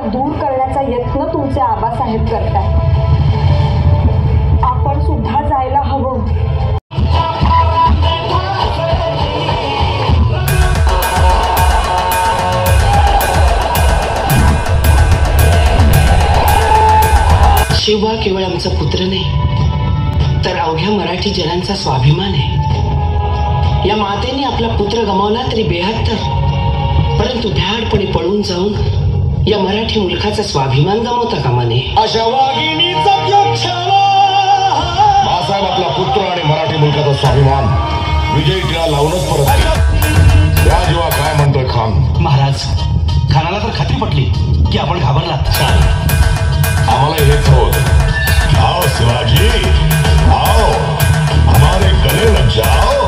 दूर करण्याचा यत्न तुमचे आबासाहेब करतात. आपण सुद्धा जायला हवं. शिवबा केवळ आमचा पुत्र नाही तर अवघ्या मराठी जनांचा स्वाभिमान आहे. या मातेने आपला पुत्र गमावला तरी 72, परंतु भ्याडपणे पळून जाऊन या मराठी मुलखाचा स्वाभिमान गमावता कामा नये. अशा वाघिणीचा बाळासाहेब आपला पुत्र आणि मराठी मुलखाचा स्वाभिमान विजयी टिळा लावूनच परत या जेव्हा काय म्हणतोय खान. महाराज, खानाला तर खात्री पटली की आपण घाबरलात. आम्हाला हेच होत. आओ शिवाजी, आओ हमारे गले लग जाओ.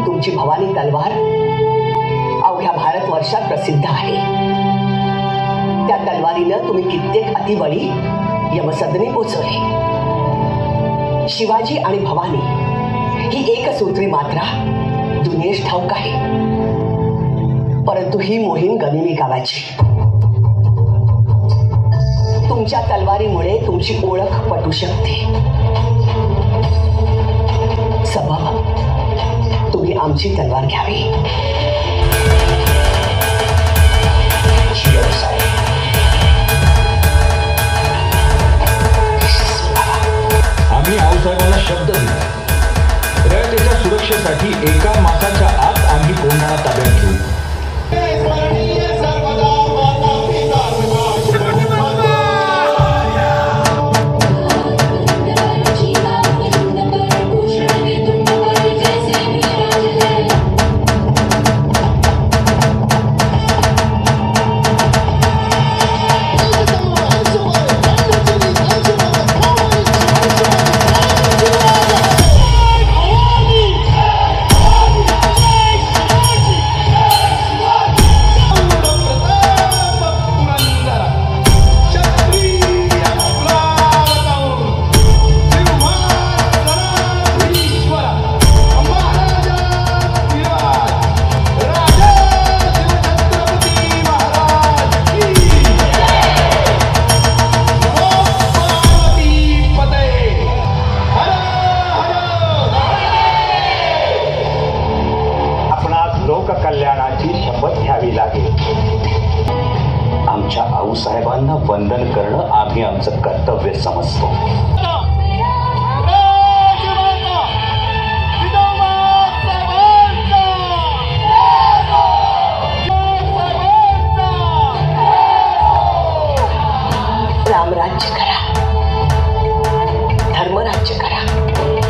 तुमची भवानी तलवार अवघ्या भारतवर्षात प्रसिद्ध आहे. त्या तलवारीनं तुम्ही कित्येक अतिबळी यमसदनी पोचवले. शिवाजी आणि भवानी ही एकसूत्री मात्रा दुनियेस ठाऊक आहे. परंतु ही मोहीम गनिमी गावाची. तुमच्या तलवारीमुळे तुमची ओळख पटू शकते. सबब तुम्ही आमची तलवार घ्यावी. आम्ही आऊसाहेबांना शब्द दिला, रयतेच्या सुरक्षेसाठी 1 मासाच्या आत आम्ही कोंढाणा ताब्यात घेऊ. कल्याणाची शपथ घ्यावी लागेल. आमच्या आऊसाहेबांना वंदन करणं आम्ही आमचं कर्तव्य समजतो. रामराज्य करा, धर्मराज्य करा,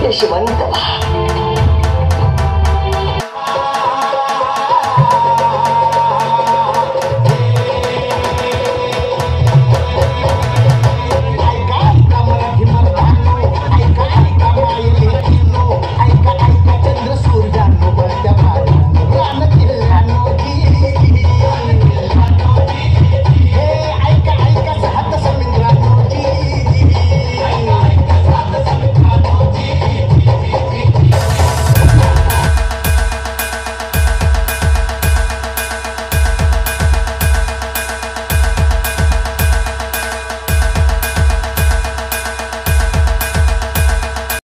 यशवंत व्हा.